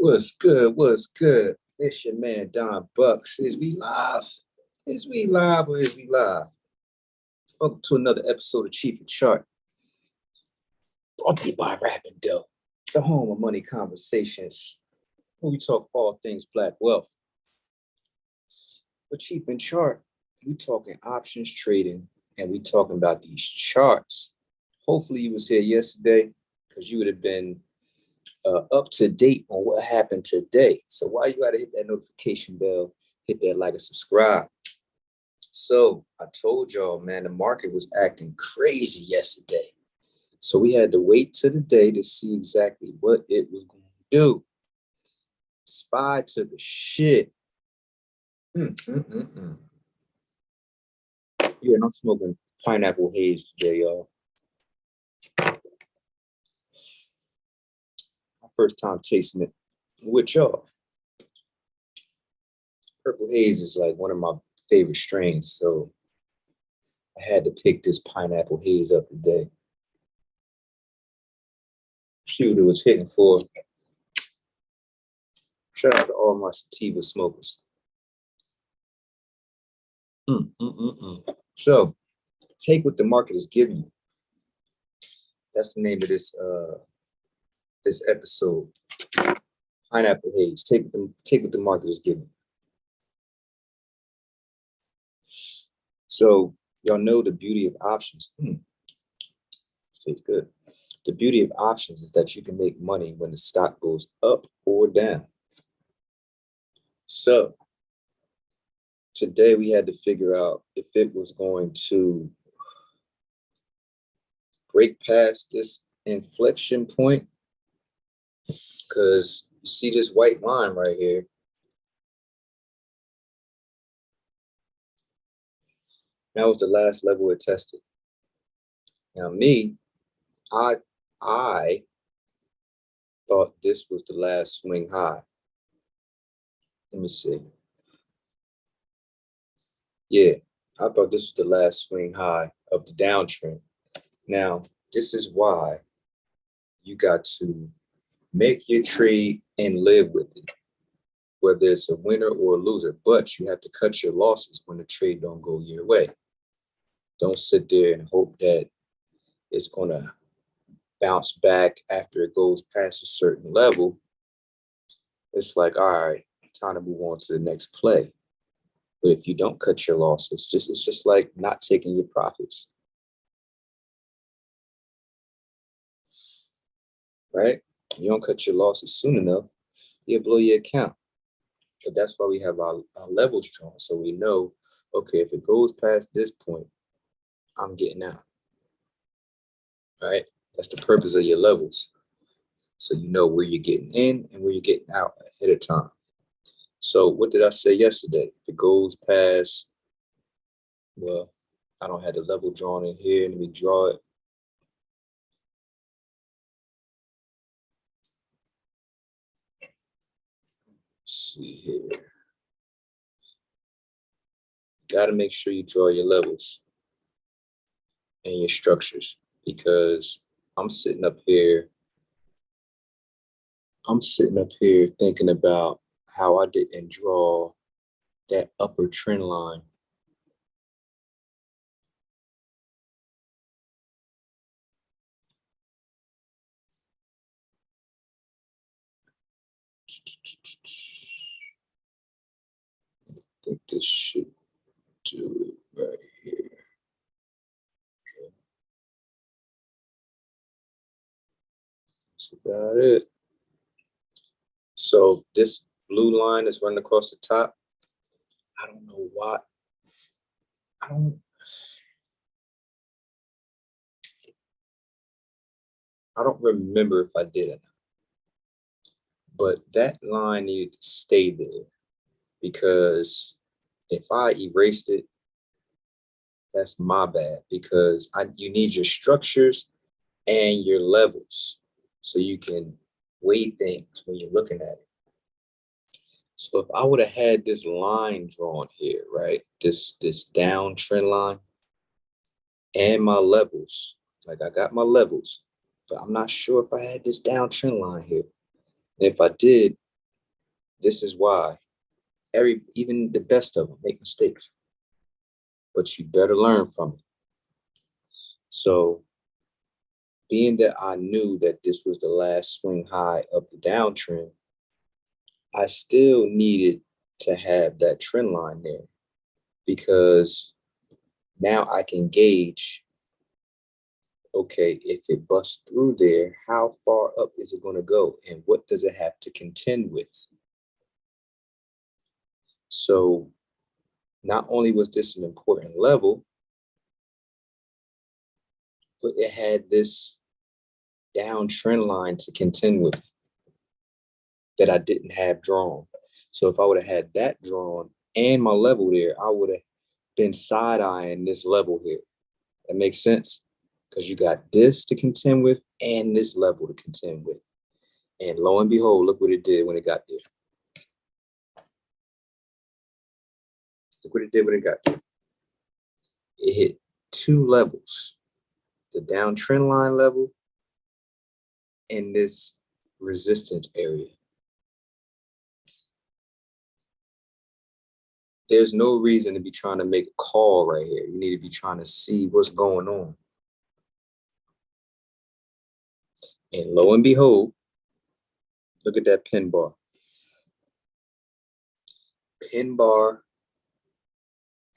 What's good? What's good? It's your man Don Bucks. Is we live? Is we live or is we live? Welcome to another episode of Cheef and Chart. Brought to you by Rapping Dough, the home of money conversations, where we talk all things Black wealth. But Cheef and Chart, we talking options trading, and we talking about these charts. Hopefully, you was here yesterday because you would have been up to date on what happened today. So why you gotta hit that notification bell, hit that like and subscribe. So I told y'all, man, the market was acting crazy yesterday. So we had to wait till the day to see exactly what it was going to do. SPY took a shit. Yeah, and I'm smoking pineapple haze today, y'all. My first time tasting it with y'all. Purple haze is like one of my favorite strains, so I had to pick this pineapple haze up today. See what it was hitting for. Shout out to all my sativa smokers. So, take what the market is giving you. That's the name of this episode. Pineapple haze. Take what the market is giving. So, y'all know the beauty of options. Tastes good. The beauty of options is that you can make money when the stock goes up or down. So today we had to figure out if it was going to break past this inflection point, because you see this white line right here. That was the last level it tested. Now me, I thought this was the last swing high. Let me see. Yeah, I thought this was the last swing high of the downtrend. Now, this is why you got to make your trade and live with it, whether it's a winner or a loser, but you have to cut your losses when the trade don't go your way. Don't sit there and hope that it's going to bounce back after it goes past a certain level. It's like, all right, time to move on to the next play. But if you don't cut your losses, it's just like not taking your profits. Right? You don't cut your losses soon enough, you'll blow your account. But that's why we have our levels drawn. So we know, okay, if it goes past this point, I'm getting out. Right? That's the purpose of your levels. So you know where you're getting in and where you're getting out ahead of time. So what did I say yesterday? If it goes past, well, I don't have the level drawn in here. Let me draw it. Let's see here. Got to make sure you draw your levels and your structures, because I'm sitting up here thinking about how I didn't draw that upper trend line. I think this should do it right here. That's about it. So this blue line is running across the top. I don't know why. I don't remember if I did it, but that line needed to stay there, because if I erased it, that's my bad, because you need your structures and your levels so you can weigh things when you're looking at it. So if I would have had this line drawn here, right, this downtrend line and my levels, like I got my levels, but I'm not sure if I had this downtrend line here. And if I did, This is why even the best of them make mistakes, but you better learn from it. So being that I knew that this was the last swing high of the downtrend, I still needed to have that trend line there, because now I can gauge, okay, if it busts through there, how far up is it going to go and what does it have to contend with? So not only was this an important level, but it had this downtrend line to contend with that I didn't have drawn. So if I would have had that drawn and my level there, I would have been side-eyeing this level here. That makes sense? Because you got this to contend with and this level to contend with. And lo and behold, look what it did when it got there. Look what it did when it got there. It hit two levels, the downtrend line level and this resistance area. There's no reason to be trying to make a call right here. You need to be trying to see what's going on. And lo and behold, look at that pin bar. Pin bar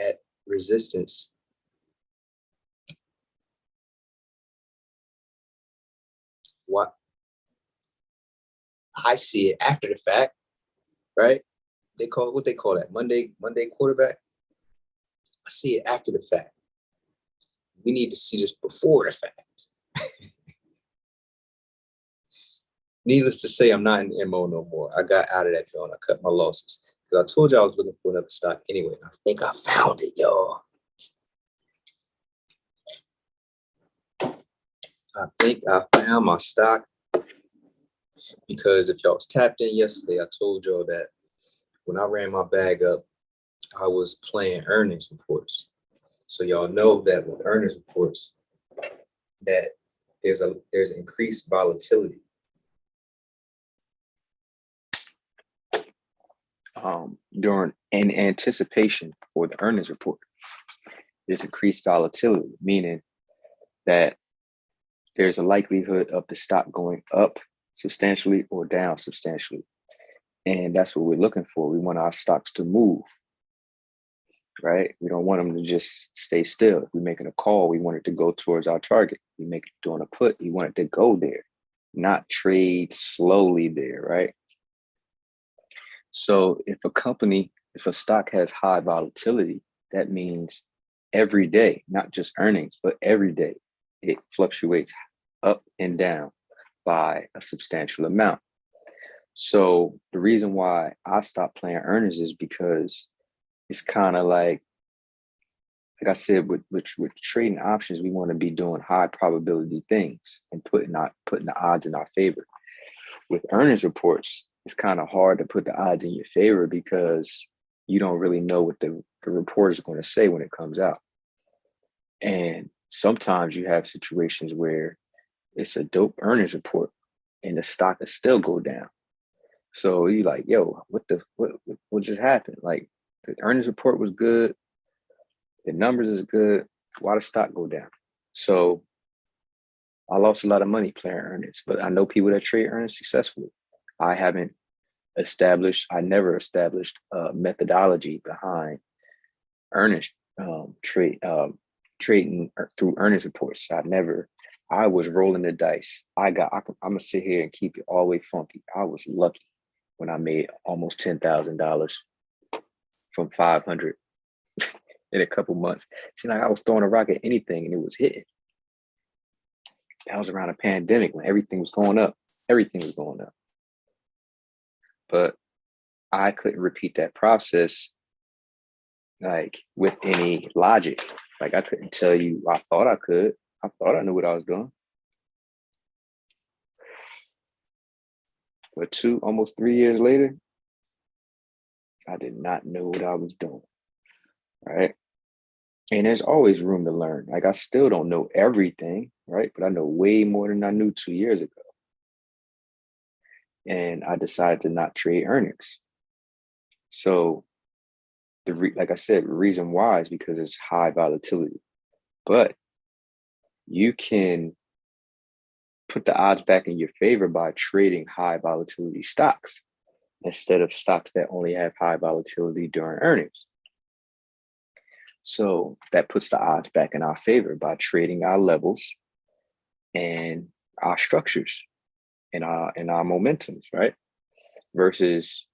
at resistance. What? I see it after the fact, right? They call what they call that Monday quarterback. I see it after the fact. We need to see this before the fact. Needless to say, I'm not in MO no more. I got out of that joint. I cut my losses. Because I told you I was looking for another stock anyway. I think I found it, y'all. I think I found my stock. Because if y'all was tapped in yesterday, I told y'all that when I ran my bag up, I was playing earnings reports. So y'all know that with earnings reports, that there's increased volatility. During in anticipation for the earnings report, there's increased volatility, meaning that there's a likelihood of the stock going up substantially or down substantially. And that's what we're looking for. We want our stocks to move, right? We don't want them to just stay still. If we're making a call, we want it to go towards our target. We make it doing a put, we want it to go there, not trade slowly there, right? So if a stock has high volatility, that means every day, not just earnings, but every day, it fluctuates up and down by a substantial amount. So the reason why I stopped playing earnings is because it's kind of like I said, with trading options, we want to be doing high probability things and putting the odds in our favor. With earnings reports, it's kind of hard to put the odds in your favor because you don't really know what the report is going to say when it comes out. And sometimes you have situations where it's a dope earnings report and the stock will still go down. So you're like, yo, what just happened? Like, the earnings report was good, the numbers is good, why the stock go down? So I lost a lot of money playing earnings, but I know people that trade earnings successfully. I never established a methodology behind earnings trading through earnings reports. I was rolling the dice. I'm gonna sit here and keep it all the way funky. I was lucky when I made almost $10,000 from 500 in a couple months. It seemed like I was throwing a rock at anything and it was hitting. That was around a pandemic when everything was going up. Everything was going up. But I couldn't repeat that process like with any logic. Like, I couldn't tell you. I thought I could. I thought I knew what I was doing. But almost 3 years later, I did not know what I was doing. Right. And there's always room to learn. Like, I still don't know everything, right? But I know way more than I knew 2 years ago. And I decided to not trade earnings. So like I said, the reason why is because it's high volatility. But you can put the odds back in your favor by trading high volatility stocks instead of stocks that only have high volatility during earnings. So that puts the odds back in our favor by trading our levels and our structures and our momentums, right? Versus,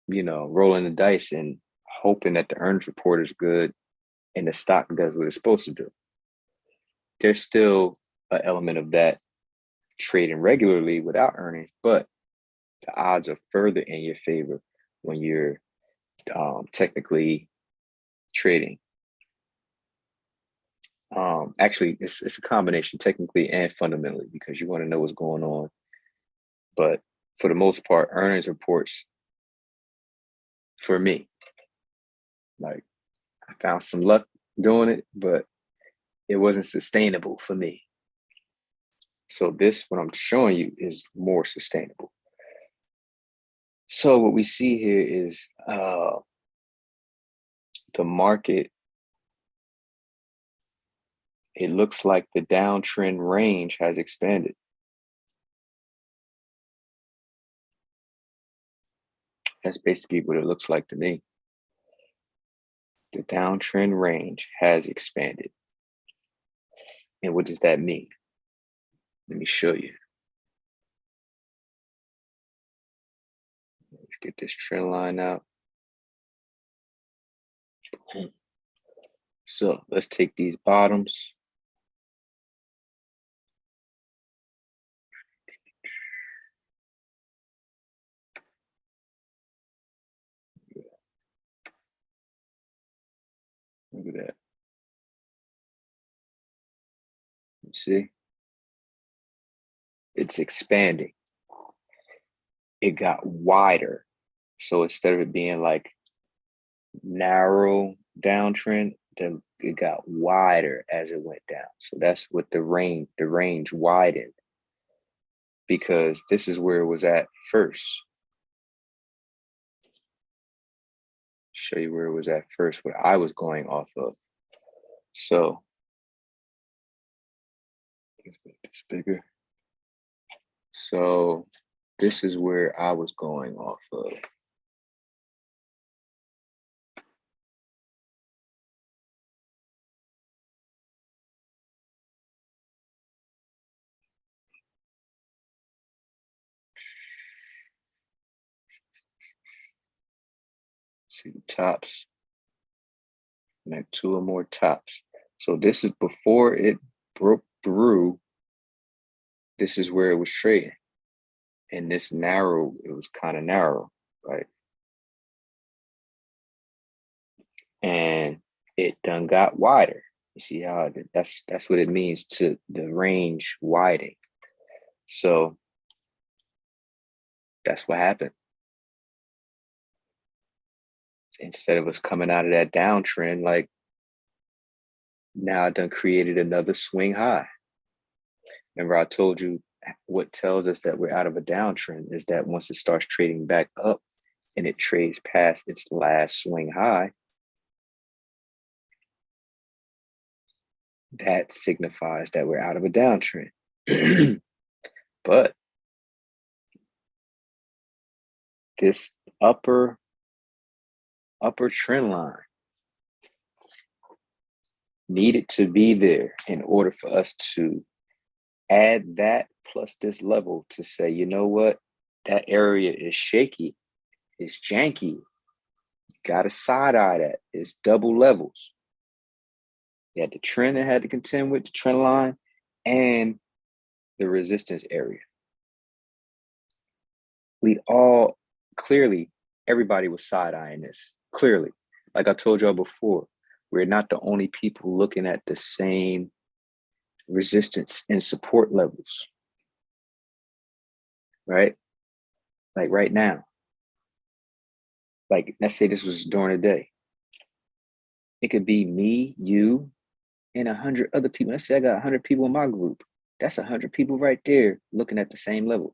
rolling the dice and hoping that the earnings report is good and the stock does what it's supposed to do. There's still an element of that trading regularly without earnings, but the odds are further in your favor when you're technically trading. Actually, it's a combination, technically and fundamentally, because you want to know what's going on. But for the most part, earnings reports, for me, like, I found some luck doing it, but it wasn't sustainable for me. So what I'm showing you is more sustainable. So what we see here is the market. It looks like the downtrend range has expanded. That's basically what it looks like to me. The downtrend range has expanded. And what does that mean? Let me show you. Let's get this trend line out. So let's take these bottoms. Look at that. You see? It's expanding. It got wider. So instead of it being like narrow downtrend, then it got wider as it went down. So that's what the range widened, because this is where it was at first. Show you where it was at first, what I was going off of. So let's make this bigger. So this is where I was going off of. See the tops, like 2 or more tops. So this is before it broke through. This is where it was trading. And this narrow, it was kind of narrow, right? And it done got wider. You see how that's what it means to the range widening. So that's what happened. Instead of us coming out of that downtrend, like, now I done created another swing high. Remember, I told you what tells us that we're out of a downtrend is that once it starts trading back up and it trades past its last swing high, that signifies that we're out of a downtrend. But this upper trend line needed to be there in order for us to add that plus this level to say, you know what, that area is shaky, it's janky, you gotta side-eye that, it's double levels. You had the trend that had to contend with the trend line and the resistance area. We all, clearly, everybody was side-eyeing this, clearly. Like I told y'all before, we're not the only people looking at the same resistance and support levels, right? Like right now, like let's say this was during the day. It could be me, you, and 100 other people. Let's say I got 100 people in my group. That's 100 people right there looking at the same level.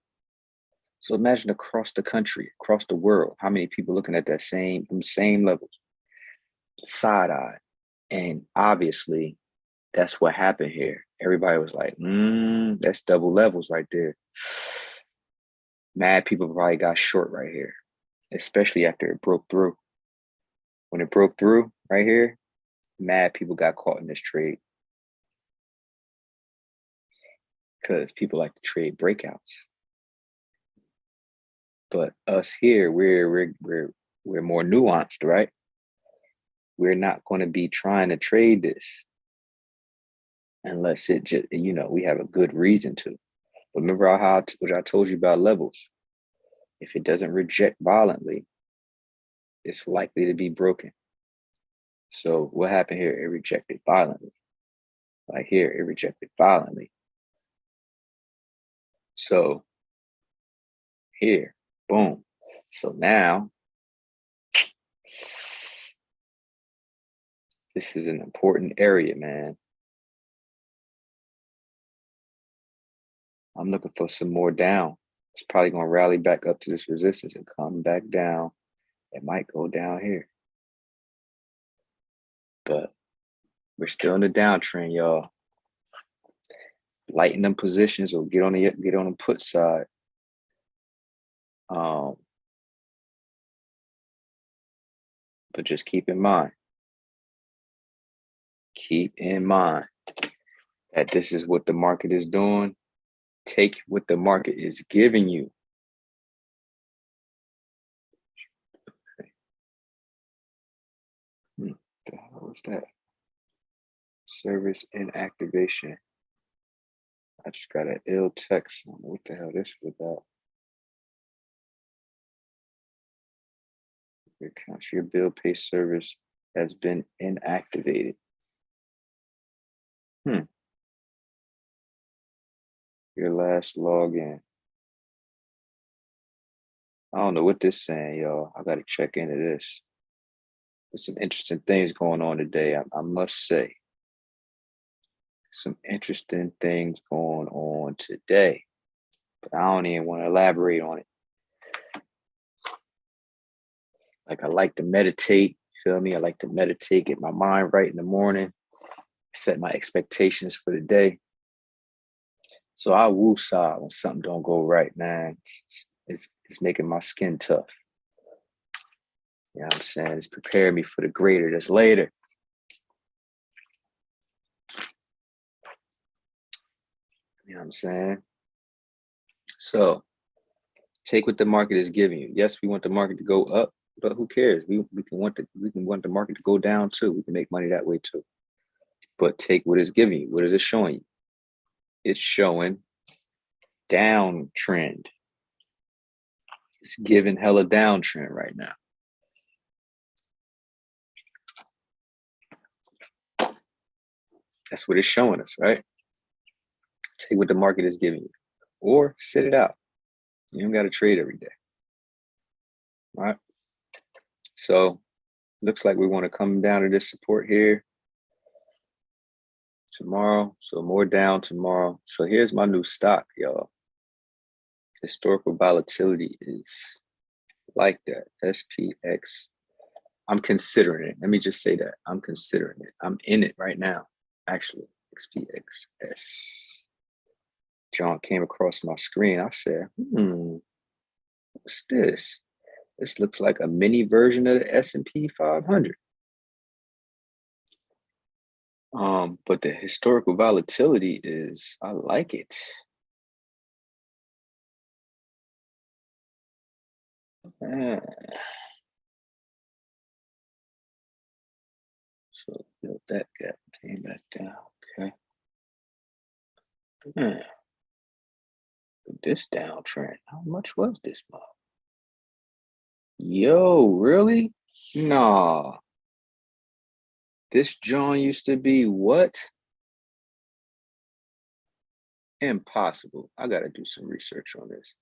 So imagine across the country, across the world, how many people looking at that same levels, side eye. And obviously, that's what happened here. Everybody was like, that's double levels right there. Mad people probably got short right here, especially after it broke through. When it broke through right here, mad people got caught in this trade because people like to trade breakouts. But us here, we're more nuanced, right? We're not going to be trying to trade this unless it just, we have a good reason to. But remember what I told you about levels. If it doesn't reject violently, it's likely to be broken. So what happened here? It rejected violently. Like here, it rejected violently. So here, boom. So now, this is an important area, man. I'm looking for some more down. It's probably going to rally back up to this resistance and come back down. It might go down here. But we're still in the downtrend, y'all. Lighten them positions or get on the put side. But just keep in mind that this is what the market is doing. Take what the market is giving you. What the hell is that? Service inactivation. I just got an ill text. I don't know what the hell this is about. Your bill pay service has been inactivated. Your last login. I don't know what this is saying, y'all. I got to check into this. There's some interesting things going on today, I must say. Some interesting things going on today, but I don't even want to elaborate on it. Like I like to meditate, feel me? I like to meditate, get my mind right in the morning, set my expectations for the day. So I woo-saw when something don't go right, man. It's making my skin tough. You know what I'm saying? It's preparing me for the greater that's later. You know what I'm saying? So take what the market is giving you. Yes, we want the market to go up, but who cares? We can want the market to go down too. We can make money that way too. But take what it's giving you. What is it showing you? It's showing downtrend. It's giving hella downtrend right now. That's what it's showing us, right? Take what the market is giving you, or sit it out. You don't got to trade every day. All right. So looks like we want to come down to this support here tomorrow. So more down tomorrow. So here's my new stock, y'all. Historical volatility is like that. SPX. I'm considering it. Let me just say that. I'm considering it. I'm in it right now, actually. XPXS. John came across my screen. I said, what's this? This looks like a mini version of the S&P 500. But the historical volatility is, I like it. So built that gap, came back down, okay. This downtrend, how much was this month? Yo, really? Nah. This John used to be what? Impossible. I gotta do some research on this.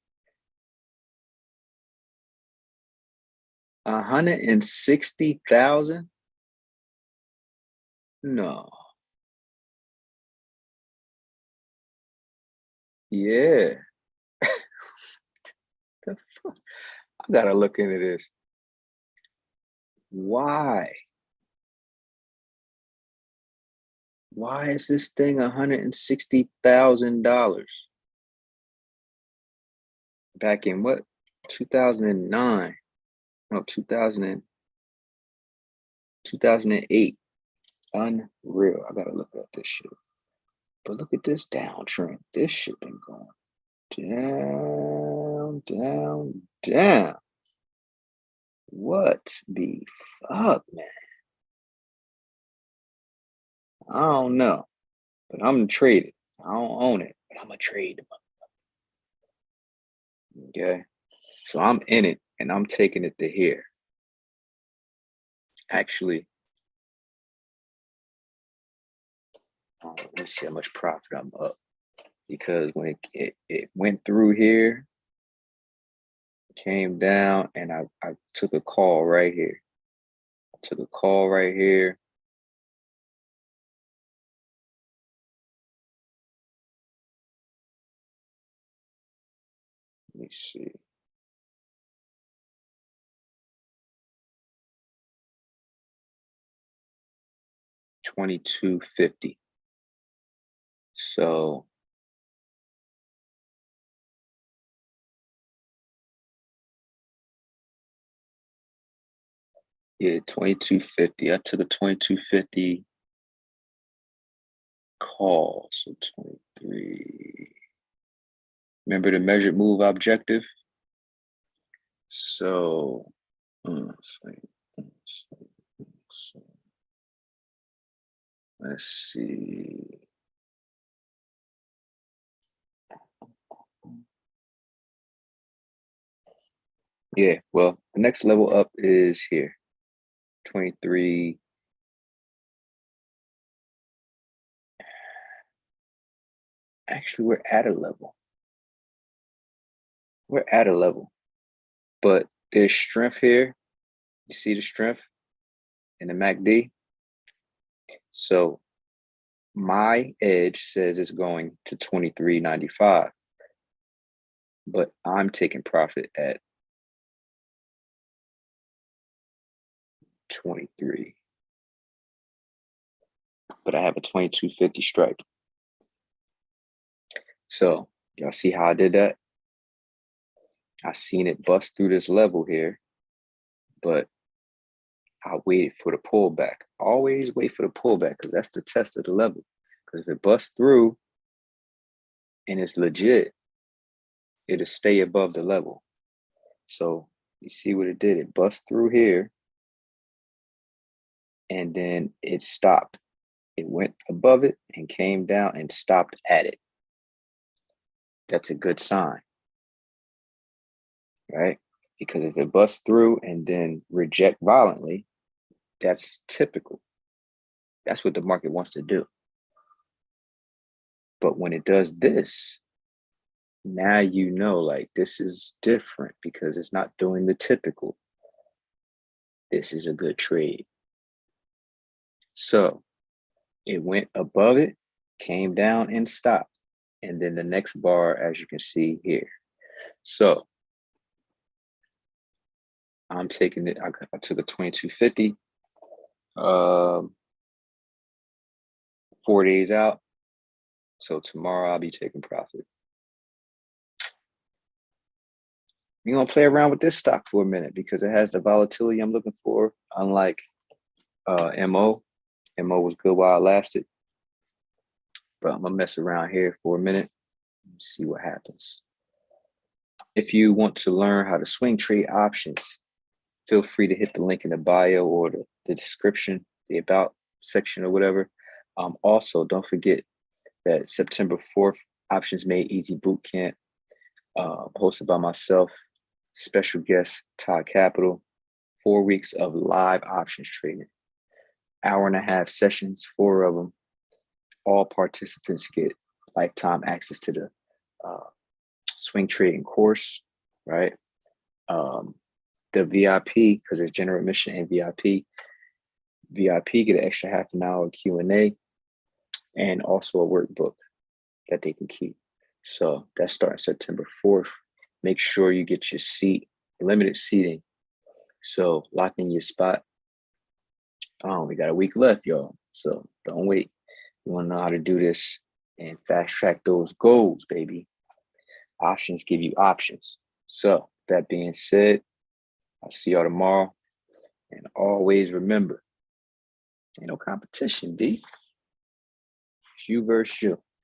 160,000? No. Yeah. I gotta look into this. Why? Why is this thing $160,000? Back in what? 2009. No, 2008. Unreal. I gotta look at this shit. But look at this downtrend. This shit been going down, down, down. What the fuck, man? I don't know. But I'm gonna trade it. I don't own it, but I'm gonna trade it. Okay. So I'm in it and I'm taking it to here. Actually, let me see how much profit I'm up. Because when it went through here, came down, and I took a call right here. I took a call right here. Let me see. $22.50. So yeah, $22.50. I took a $22.50 call. So 23. Remember the measured move objective? So let's see. Yeah, well, the next level up is here. 23. Actually, we're at a level. We're at a level. But there's strength here. You see the strength in the MACD? So my edge says it's going to 23.95. But I'm taking profit at 23. But I have a 22.50 strike. So y'all see how I did that? I seen it bust through this level here, but I waited for the pullback. Always wait for the pullback because that's the test of the level. Because if it busts through and it's legit, it'll stay above the level. So you see what it did? It bust through here and then it stopped. It went above it and came down and stopped at it. That's a good sign, right? Because if it busts through and then reject violently, that's typical. That's what the market wants to do. But when it does this, now you know, like, this is different because it's not doing the typical. This is a good trade. So it went above it, came down and stopped. And then the next bar, as you can see here. So I'm taking it. I took a 22.50, 4 days out. So tomorrow I'll be taking profit. We're gonna play around with this stock for a minute because it has the volatility I'm looking for, unlike MO. MO was good while it lasted. But I'm gonna mess around here for a minute and see what happens. If you want to learn how to swing trade options, feel free to hit the link in the bio or the description, the about section or whatever. Also, don't forget that September 4th, Options Made Easy Bootcamp, hosted by myself, special guest Todd Capital, 4 weeks of live options trading, 1.5 hour sessions, 4 of them. All participants get lifetime access to the swing trading course, right? The VIP, because there's general admission and VIP. VIP get an extra half an hour Q&A and also a workbook that they can keep. So that's starting September 4th. make sure you get your seat, limited seating. So lock in your spot. We got a week left, y'all. So don't wait. You want to know how to do this and fast track those goals, baby. Options give you options. So that being said, I'll see y'all tomorrow. And always remember, ain't no competition, B. It's you versus you.